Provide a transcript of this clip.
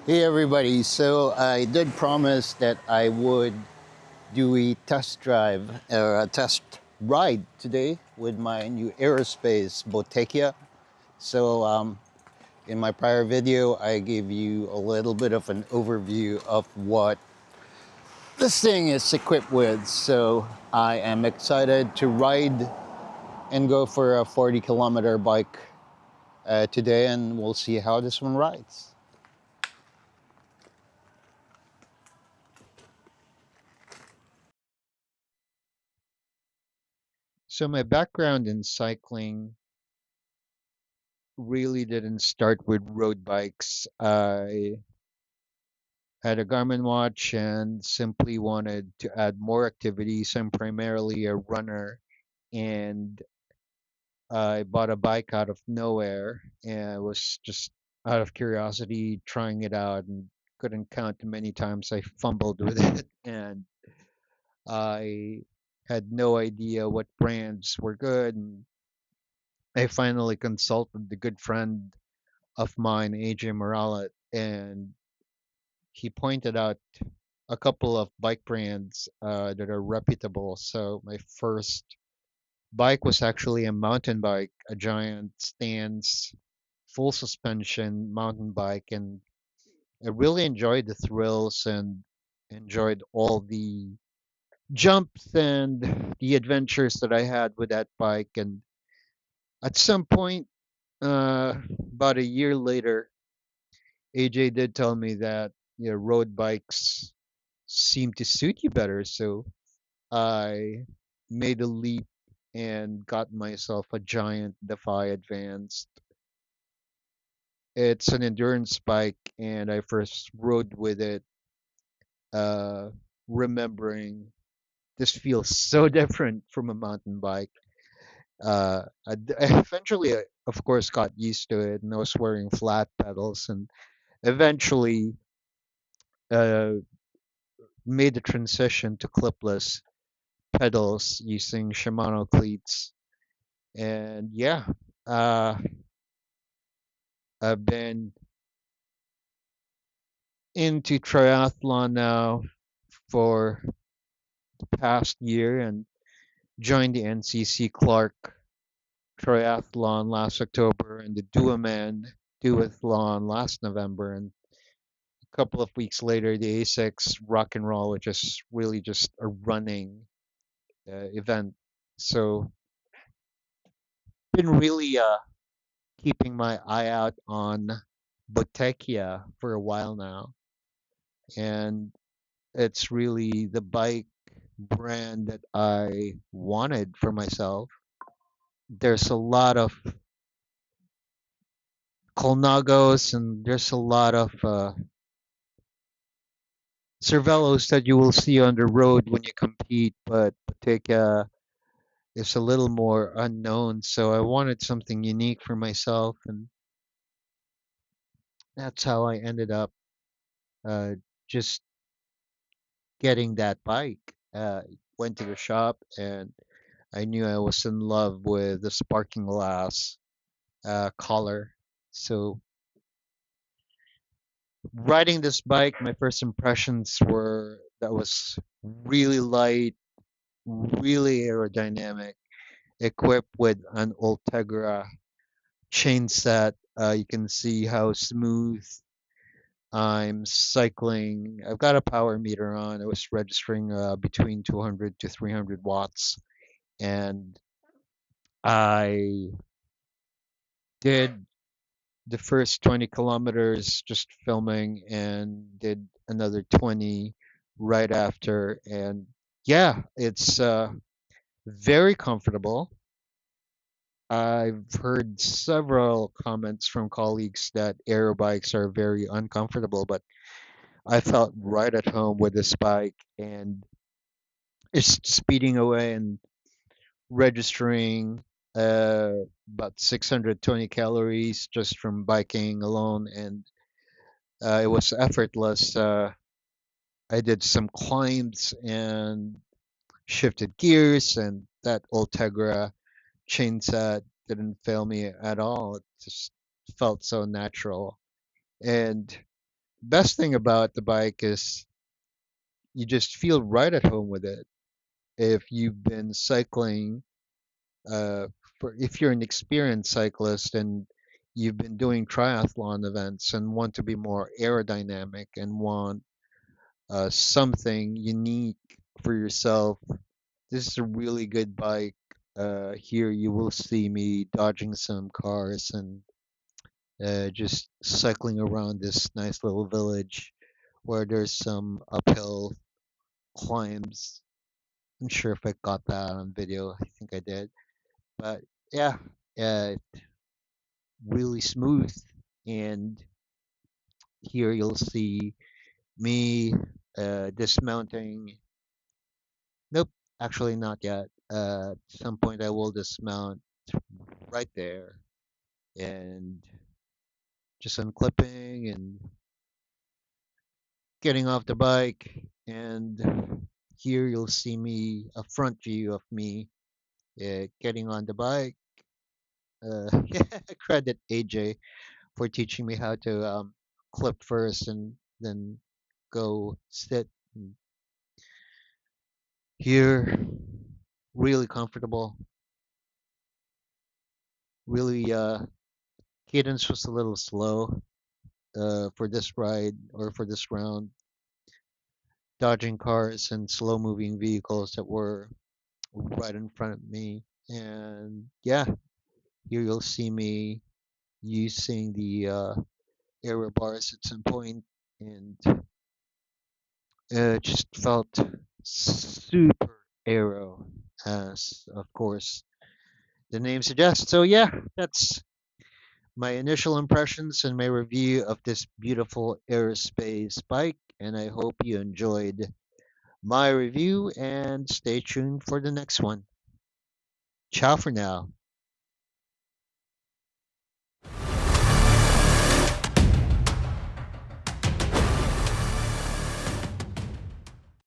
Hey everybody, so I did promise that I would do a test drive or a test ride today with my new aerospace Bottechia. So in my prior video, I gave you a little bit of an overview of what this thing is equipped with. So I am excited to ride and go for a 40-kilometer bike today, and we'll see how this one rides. So my background in cycling really didn't start with road bikes. I had a Garmin watch and simply wanted to add more activities. I'm primarily a runner, and I bought a bike out of nowhere and it was just out of curiosity trying it out and couldn't count the many times I fumbled with it and I had no idea what brands were good. And I finally consulted the good friend of mine, AJ Morales, and he pointed out a couple of bike brands that are reputable. So my first bike was actually a mountain bike, a giant stance, full suspension mountain bike, and I really enjoyed the thrills and enjoyed all the jumps and the adventures that I had with that bike. And at some point, about a year later, AJ did tell me that road bikes seem to suit you better. So I made a leap and got myself a giant Defy Advanced. It's an endurance bike, and I first rode with it, uh, remembering this feels so different from a mountain bike. I eventually, of course, got used to it, and I was wearing flat pedals, and eventually uh, made the transition to clipless pedals using Shimano cleats. And yeah, uh, I've been into triathlon now for the past year and joined the NCC Clark Triathlon last October and the Duaman Duathlon last November. And a couple of weeks later, the A6 Rock and Roll, which is really just a running event. So, been really keeping my eye out on Bottechia for a while now. And it's really the bike brand that I wanted for myself. There's a lot of Colnagos and there's a lot of Cervelos that you will see on the road when you compete, but Bottega is a little more unknown. So I wanted something unique for myself, and that's how I ended up uh, just getting that bike. Went to the shop and I knew I was in love with the sparking glass collar. So riding this bike, my first impressions were that was really light, really aerodynamic, equipped with an Ultegra chain set. You can see how smooth I'm cycling. I've got a power meter on. I was registering between 200 to 300 watts, and I did the first 20 kilometers just filming and did another 20 right after. And yeah, it's very comfortable. I've heard several comments from colleagues that aero bikes are very uncomfortable, but I felt right at home with this bike and it's speeding away and registering uh, about 620 calories just from biking alone, and it was effortless. I did some climbs and shifted gears, and that Ultegra chainsaw didn't fail me at all. It just felt so natural. And Best thing about the bike is you just feel right at home with it. If you've been cycling, uh, if you're an experienced cyclist and you've been doing triathlon events and want to be more aerodynamic and want something unique for yourself, this is a really good bike. Here you will see me dodging some cars and just cycling around this nice little village where there's some uphill climbs. I'm sure if I got that on video, I think I did. But yeah, uh, really smooth. And here you'll see me dismounting. Nope, actually not yet. At some point I will dismount right there and just unclipping and getting off the bike. And here you'll see me, a front view of me getting on the bike. Yeah, credit AJ for teaching me how to clip first and then go sit. And here, really comfortable. Really, cadence was a little slow for this ride or for this round, dodging cars and slow moving vehicles that were right in front of me. And yeah, here you'll see me using the aero bars at some point, and just felt super aero, as of course the name suggests. So yeah, that's my initial impressions and my review of this beautiful aerospace bike, and I hope you enjoyed my review and stay tuned for the next one. Ciao for now.